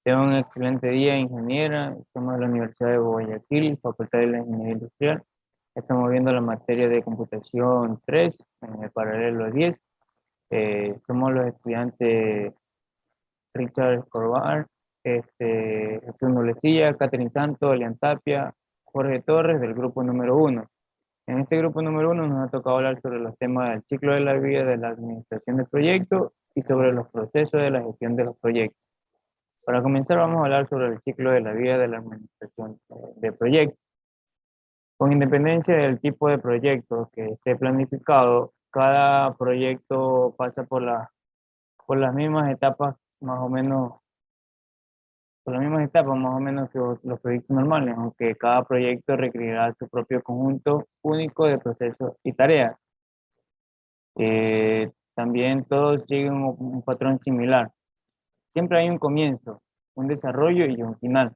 Tenga un excelente día, ingeniera. Somos de la Universidad de Guayaquil, Facultad de la Ingeniería Industrial. Estamos viendo la materia de computación 3 en el paralelo 10. Somos los estudiantes Richard Escobar, Jesús Nolecilla, Catherine Santos, Elian Tapia, Jorge Torres del grupo número 1. En este grupo número 1 nos ha tocado hablar sobre los temas del ciclo de la vida de la administración de proyectos y sobre los procesos de la gestión de los proyectos. Para comenzar, vamos a hablar sobre el ciclo de la vida de la administración de proyectos. Con independencia del tipo de proyecto que esté planificado, cada proyecto pasa por las mismas etapas, más o menos, por las mismas etapas más o menos que los proyectos normales, aunque cada proyecto requerirá su propio conjunto único de procesos y tareas. También todos siguen un patrón similar. Siempre hay un comienzo, un desarrollo y un final.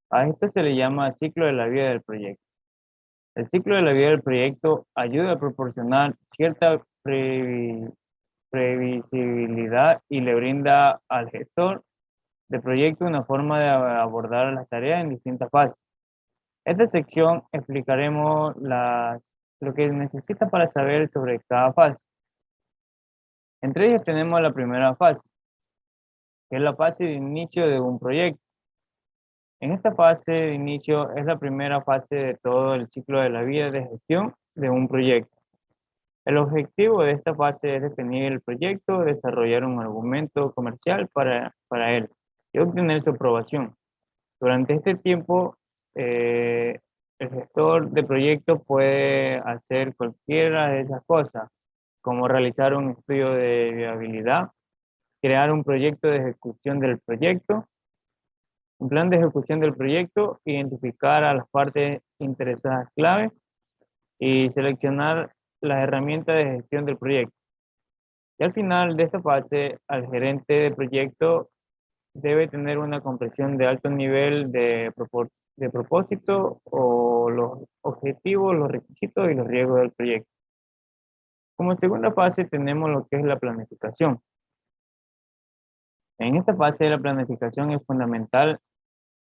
A esto se le llama ciclo de la vida del proyecto. El ciclo de la vida del proyecto ayuda a proporcionar cierta previsibilidad y le brinda al gestor de proyecto una forma de abordar las tareas en distintas fases. Esta sección explicaremos lo que necesita para saber sobre cada fase. Entre ellas tenemos la primera fase, que es la fase de inicio de un proyecto. En esta fase de inicio es la primera fase de todo el ciclo de la vida de gestión de un proyecto. El objetivo de esta fase es definir el proyecto, desarrollar un argumento comercial para él y obtener su aprobación. Durante este tiempo, eh, el gestor de proyecto puede hacer cualquiera de esas cosas, como realizar un estudio de viabilidad, crear un proyecto de ejecución del proyecto, un plan de ejecución del proyecto, identificar a las partes interesadas clave y seleccionar las herramientas de gestión del proyecto. Y al final de esta fase, al gerente de proyecto debe tener una comprensión de alto nivel de propósito o los objetivos, los requisitos y los riesgos del proyecto. Como segunda fase tenemos lo que es la planificación. En esta fase la planificación es fundamental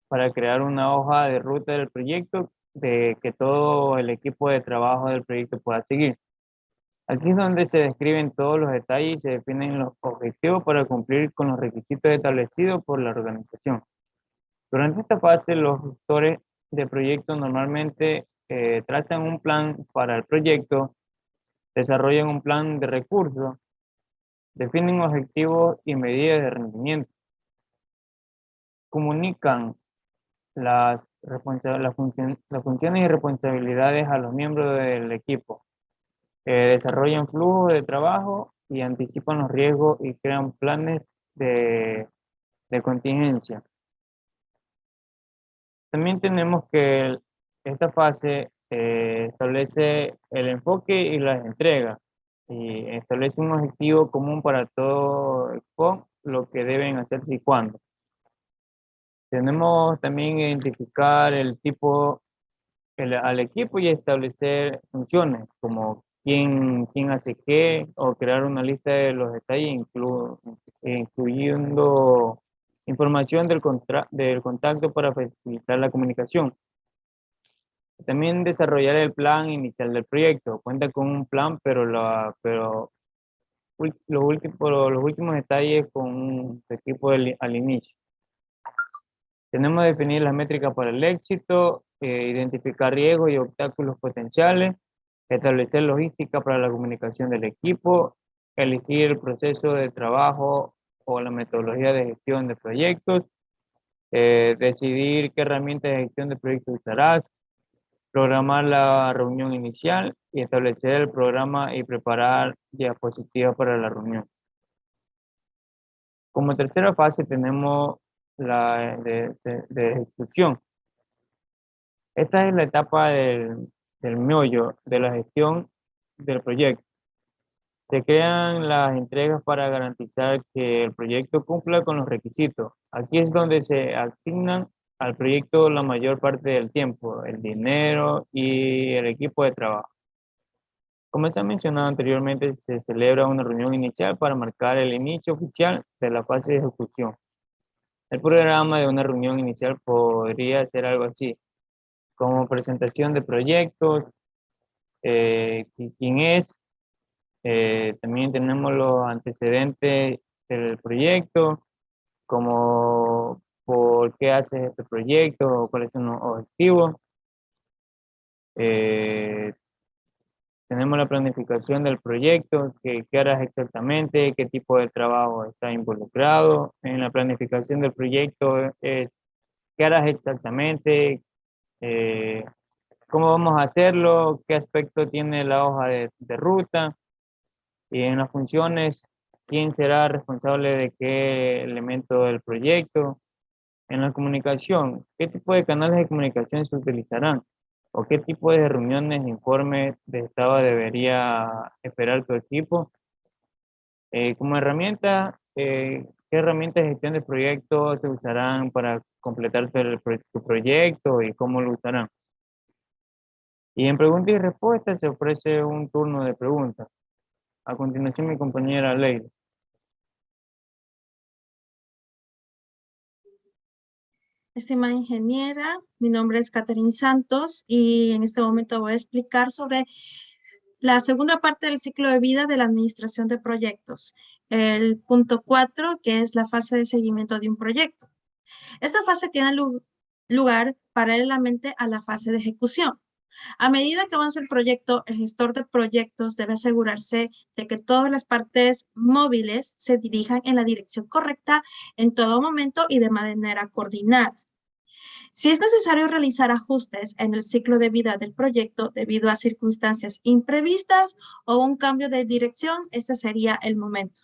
para crear una hoja de ruta del proyecto de que todo el equipo de trabajo del proyecto pueda seguir. Aquí es donde se describen todos los detalles y se definen los objetivos para cumplir con los requisitos establecidos por la organización. Durante esta fase, los gestores de proyecto normalmente trazan un plan para el proyecto, desarrollan un plan de recursos, definen objetivos y medidas de rendimiento, comunican las funciones y responsabilidades a los miembros del equipo, desarrollan flujos de trabajo y anticipan los riesgos y crean planes de, de contingencia. También tenemos que esta fase establece el enfoque y las entregas y establece un objetivo común para todo con lo que deben hacerse y cuándo. Tenemos también que identificar el tipo al equipo y establecer funciones como quién hace qué o crear una lista de los detalles incluyendo información del contacto para facilitar la comunicación. También desarrollar el plan inicial del proyecto. Cuenta con un plan, los últimos detalles con su equipo al inicio. Tenemos que definir las métricas para el éxito, identificar riesgos y obstáculos potenciales, establecer logística para la comunicación del equipo, elegir el proceso de trabajo o la metodología de gestión de proyectos, decidir qué herramientas de gestión de proyectos usarás, programar la reunión inicial y establecer el programa y preparar diapositivas para la reunión. Como tercera fase tenemos la de ejecución. Esta es la etapa del meollo de la gestión del proyecto. Se crean las entregas para garantizar que el proyecto cumpla con los requisitos. Aquí es donde se asignan al proyecto la mayor parte del tiempo, el dinero y el equipo de trabajo. Como se ha mencionado anteriormente, se celebra una reunión inicial para marcar el inicio oficial de la fase de ejecución. El programa de una reunión inicial podría ser algo así, como presentación de proyectos, quién es, también tenemos los antecedentes del proyecto, como por qué haces este proyecto, cuáles son los objetivos. Tenemos la planificación del proyecto, qué harás exactamente, qué tipo de trabajo está involucrado. En la planificación del proyecto, qué harás exactamente, eh, cómo vamos a hacerlo, qué aspecto tiene la hoja de ruta. Y en las funciones, quién será responsable de qué elemento del proyecto. En la comunicación, ¿qué tipo de canales de comunicación se utilizarán? ¿O qué tipo de reuniones, informes de estado debería esperar tu equipo? Como herramienta, ¿qué herramientas de gestión de proyectos se usarán para completar tu proyecto y cómo lo usarán? Y en preguntas y respuestas se ofrece un turno de preguntas. A continuación, mi compañera Leila. Estimada ingeniera, mi nombre es Catherine Santos y en este momento voy a explicar sobre la segunda parte del ciclo de vida de la administración de proyectos. El punto 4, que es la fase de seguimiento de un proyecto. Esta fase tiene lugar paralelamente a la fase de ejecución. A medida que avanza el proyecto, el gestor de proyectos debe asegurarse de que todas las partes móviles se dirijan en la dirección correcta en todo momento y de manera coordinada. Si es necesario realizar ajustes en el ciclo de vida del proyecto debido a circunstancias imprevistas o un cambio de dirección, este sería el momento.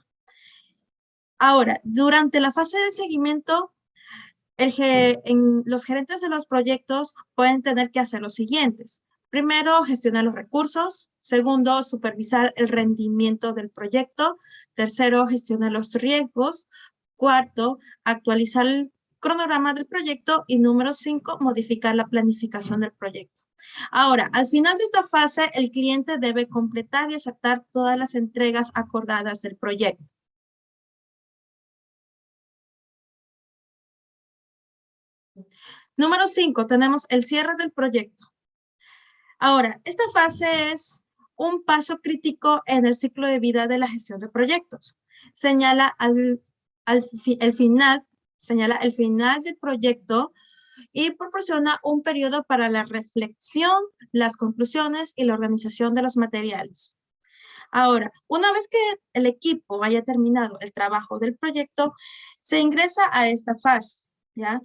Ahora, durante la fase de seguimiento, los gerentes de los proyectos pueden tener que hacer los siguientes. Primero, gestionar los recursos. Segundo, supervisar el rendimiento del proyecto. Tercero, gestionar los riesgos. Cuarto, actualizar el cronograma del proyecto. Y número 5, modificar la planificación del proyecto. Ahora, al final de esta fase, el cliente debe completar y aceptar todas las entregas acordadas del proyecto. Número 5, tenemos el cierre del proyecto. Ahora, esta fase es un paso crítico en el ciclo de vida de la gestión de proyectos. Señala el final del proyecto y proporciona un periodo para la reflexión, las conclusiones y la organización de los materiales. Ahora, una vez que el equipo haya terminado el trabajo del proyecto, se ingresa a esta fase, ¿ya?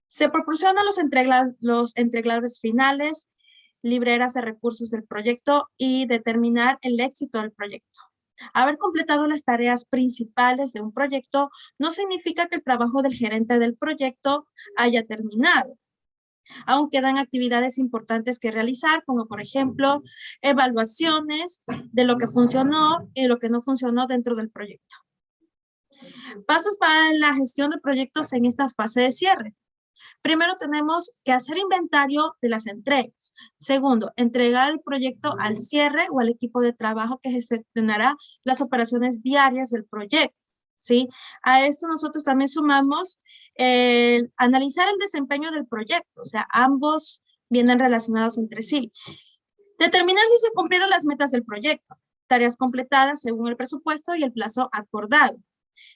Se proporcionan los entregables finales, libreras de recursos del proyecto y determinar el éxito del proyecto. Haber completado las tareas principales de un proyecto no significa que el trabajo del gerente del proyecto haya terminado. Aún quedan actividades importantes que realizar, como por ejemplo, evaluaciones de lo que funcionó y lo que no funcionó dentro del proyecto. Pasos para la gestión de proyectos en esta fase de cierre. Primero tenemos que hacer inventario de las entregas. Segundo, entregar el proyecto al cierre o al equipo de trabajo que gestionará las operaciones diarias del proyecto, ¿sí? A esto nosotros también sumamos analizar el desempeño del proyecto, o sea, ambos vienen relacionados entre sí. Determinar si se cumplieron las metas del proyecto, tareas completadas según el presupuesto y el plazo acordado.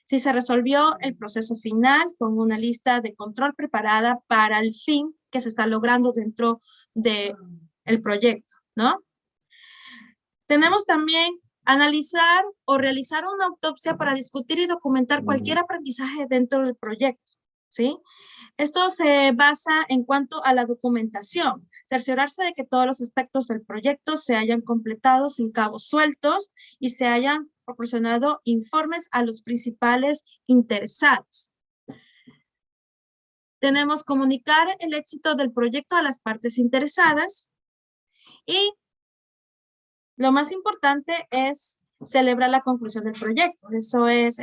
Si se resolvió el proceso final con una lista de control preparada para el fin que se está logrando dentro del proyecto, ¿no? Tenemos también analizar o realizar una autopsia para discutir y documentar cualquier aprendizaje dentro del proyecto, ¿sí? Esto se basa en cuanto a la documentación, cerciorarse de que todos los aspectos del proyecto se hayan completado sin cabos sueltos y se hayan proporcionado informes a los principales interesados. Tenemos comunicar el éxito del proyecto a las partes interesadas y lo más importante es celebrar la conclusión del proyecto. Eso es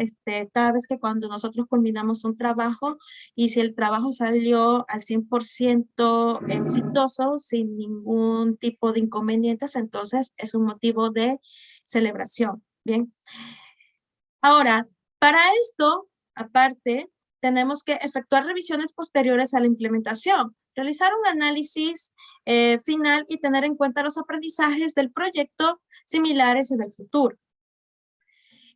cada vez que cuando nosotros culminamos un trabajo y si el trabajo salió al 100% exitoso, sin ningún tipo de inconvenientes, entonces es un motivo de celebración. Bien. Ahora, para esto, aparte, tenemos que efectuar revisiones posteriores a la implementación, realizar un análisis final y tener en cuenta los aprendizajes del proyecto similares en el futuro.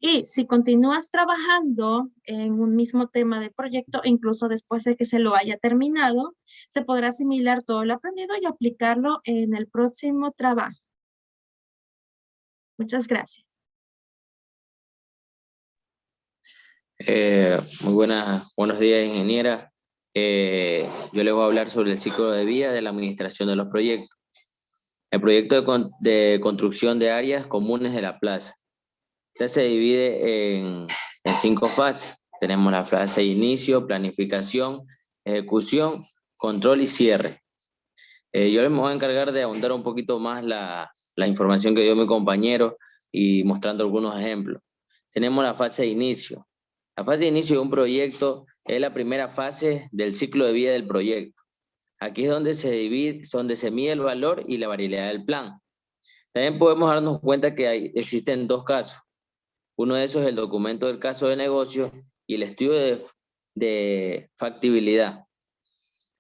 Y si continúas trabajando en un mismo tema de proyecto, incluso después de que se lo haya terminado, se podrá asimilar todo lo aprendido y aplicarlo en el próximo trabajo. Muchas gracias. Muy buenos días, ingeniera. Yo les voy a hablar sobre el ciclo de vida de la administración de los proyectos. El proyecto de construcción de áreas comunes de la plaza. Este se divide en 5 fases. Tenemos la fase de inicio, planificación, ejecución, control y cierre. Yo les voy a encargar de ahondar un poquito más la información que dio mi compañero y mostrando algunos ejemplos. Tenemos la fase de inicio. La fase de inicio de un proyecto es la primera fase del ciclo de vida del proyecto. Aquí es donde se mide el valor y la variabilidad del plan. También podemos darnos cuenta que existen 2 casos. Uno de esos es el documento del caso de negocio y el estudio de factibilidad.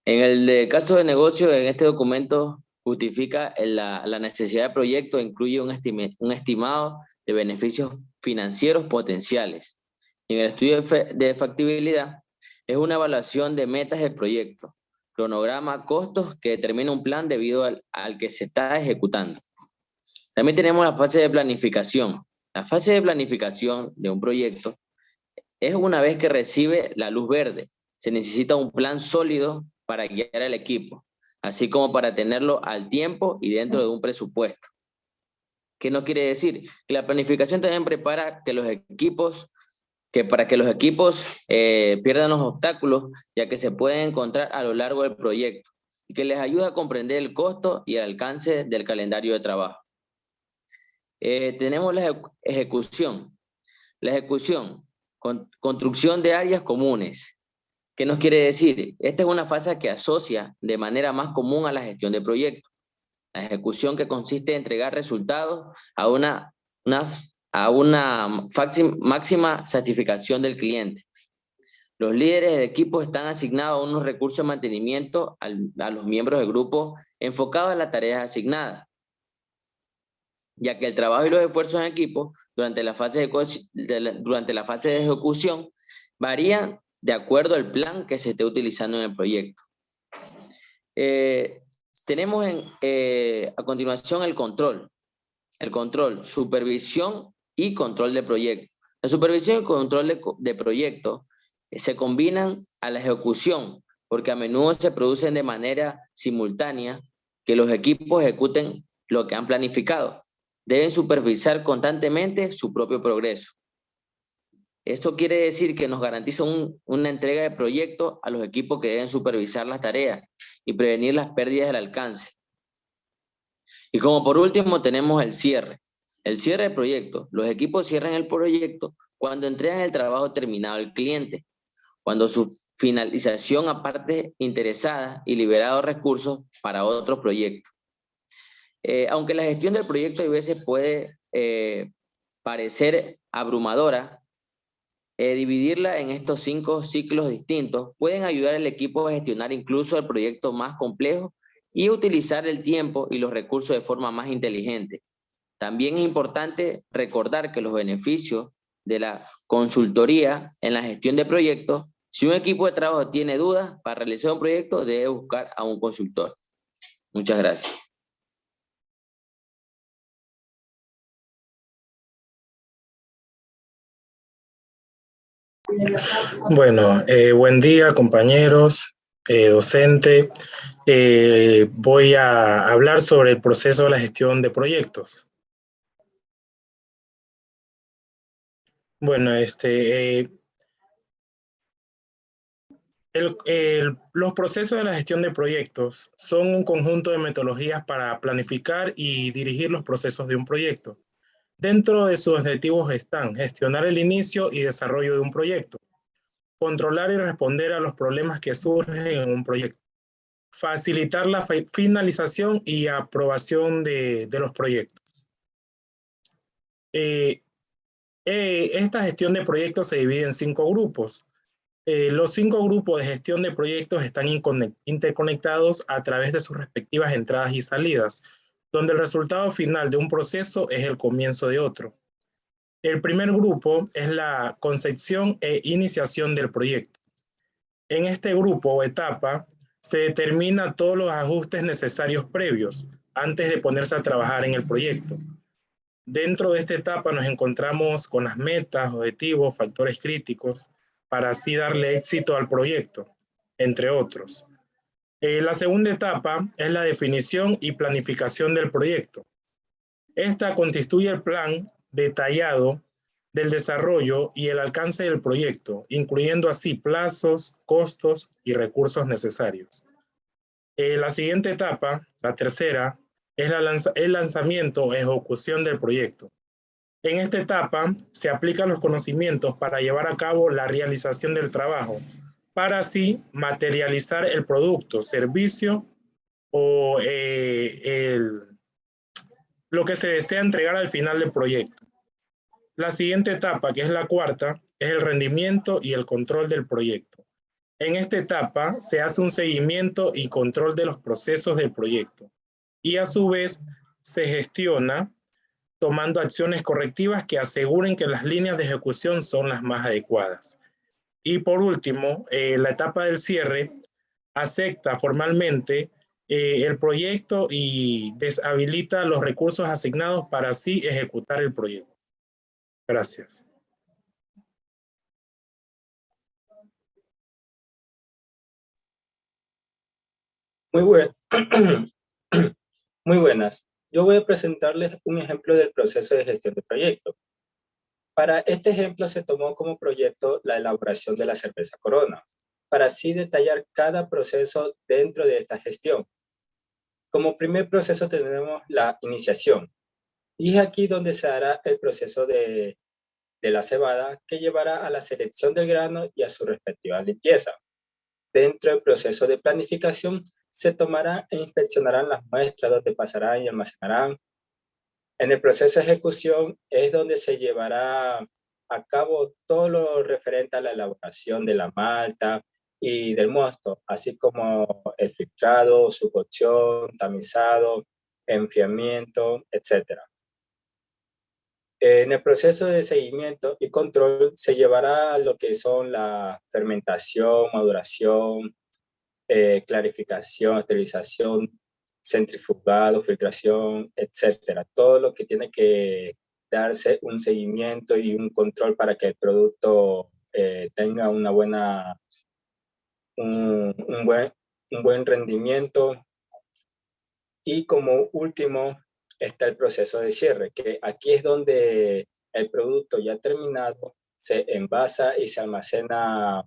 En el caso de negocio, en este documento justifica la necesidad de proyecto, incluye un estimado de beneficios financieros potenciales. En el estudio de factibilidad, es una evaluación de metas del proyecto, cronograma, costos que determina un plan debido al que se está ejecutando. También tenemos la fase de planificación. La fase de planificación de un proyecto es una vez que recibe la luz verde. Se necesita un plan sólido para guiar al equipo, así como para tenerlo al tiempo y dentro de un presupuesto. ¿Qué no quiere decir? Que la planificación también prepara para que los equipos pierdan los obstáculos, ya que se pueden encontrar a lo largo del proyecto, y que les ayuda a comprender el costo y el alcance del calendario de trabajo. Tenemos la ejecución. La ejecución, construcción de áreas comunes. ¿Qué nos quiere decir? Esta es una fase que asocia de manera más común a la gestión de proyectos. La ejecución que consiste en entregar resultados a una máxima satisfacción del cliente. Los líderes del equipo están asignados a unos recursos de mantenimiento a los miembros del grupo enfocados a las tareas asignadas, ya que el trabajo y los esfuerzos en equipo durante la fase de ejecución varían de acuerdo al plan que se esté utilizando en el proyecto. Tenemos a continuación el control. El control, supervisión y control de proyecto. La supervisión y el control de proyecto se combinan a la ejecución, porque a menudo se producen de manera simultánea que los equipos ejecuten lo que han planificado. Deben supervisar constantemente su propio progreso. Esto quiere decir que nos garantiza una entrega de proyectos a los equipos que deben supervisar las tareas y prevenir las pérdidas del alcance. Y como por último tenemos el cierre. El cierre de proyecto. Los equipos cierran el proyecto cuando entregan el trabajo terminado al cliente, cuando su finalización a partes interesadas y liberado recursos para otros proyectos. Aunque la gestión del proyecto a veces puede parecer abrumadora, dividirla en estos 5 ciclos distintos pueden ayudar al equipo a gestionar incluso el proyecto más complejo y utilizar el tiempo y los recursos de forma más inteligente. También es importante recordar que los beneficios de la consultoría en la gestión de proyectos, si un equipo de trabajo tiene dudas para realizar un proyecto, debe buscar a un consultor. Muchas gracias. Bueno, buen día compañeros, docente. Voy a hablar sobre el proceso de la gestión de proyectos. Bueno, los procesos de la gestión de proyectos son un conjunto de metodologías para planificar y dirigir los procesos de un proyecto. Dentro de sus objetivos están gestionar el inicio y desarrollo de un proyecto, controlar y responder a los problemas que surgen en un proyecto, facilitar la finalización y aprobación de los proyectos. Esta gestión de proyectos se divide en 5 grupos. Los 5 grupos de gestión de proyectos están interconectados a través de sus respectivas entradas y salidas, donde el resultado final de un proceso es el comienzo de otro. El primer grupo es la concepción e iniciación del proyecto. En este grupo o etapa se determina todos los ajustes necesarios previos antes de ponerse a trabajar en el proyecto. Dentro de esta etapa nos encontramos con las metas, objetivos, factores críticos, para así darle éxito al proyecto, entre otros. La segunda etapa es la definición y planificación del proyecto. Esta constituye el plan detallado del desarrollo y el alcance del proyecto, incluyendo así plazos, costos y recursos necesarios. La siguiente etapa, la tercera, es el lanzamiento o ejecución del proyecto. En esta etapa se aplican los conocimientos para llevar a cabo la realización del trabajo, para así materializar el producto, servicio o lo que se desea entregar al final del proyecto. La siguiente etapa, que es la cuarta, es el rendimiento y el control del proyecto. En esta etapa se hace un seguimiento y control de los procesos del proyecto y a su vez se gestiona tomando acciones correctivas que aseguren que las líneas de ejecución son las más adecuadas. Y por último, la etapa del cierre acepta formalmente el proyecto y deshabilita los recursos asignados para así ejecutar el proyecto. Gracias. Muy buenas. Yo voy a presentarles un ejemplo del proceso de gestión de proyecto. Para este ejemplo se tomó como proyecto la elaboración de la cerveza Corona, para así detallar cada proceso dentro de esta gestión. Como primer proceso tenemos la iniciación, y es aquí donde se hará el proceso de la cebada, que llevará a la selección del grano y a su respectiva limpieza. Dentro del proceso de planificación se tomarán e inspeccionarán las muestras donde pasarán y almacenarán. En el proceso de ejecución es donde se llevará a cabo todo lo referente a la elaboración de la malta y del mosto, así como el filtrado, su cocción, tamizado, enfriamiento, etc. En el proceso de seguimiento y control se llevará lo que son la fermentación, maduración, clarificación, esterilización, centrifugado, filtración, etcétera. Todo lo que tiene que darse un seguimiento y un control para que el producto tenga una buena, un buen rendimiento. Y como último está el proceso de cierre, que aquí es donde el producto ya terminado se envasa y se almacena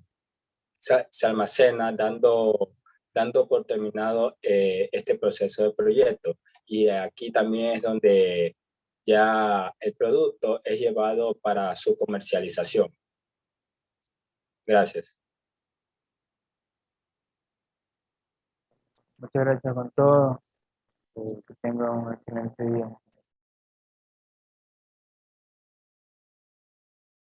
dando por terminado este proceso de proyecto. Y aquí también es donde ya el producto es llevado para su comercialización. Gracias. Muchas gracias con todo. Que tengan un excelente día.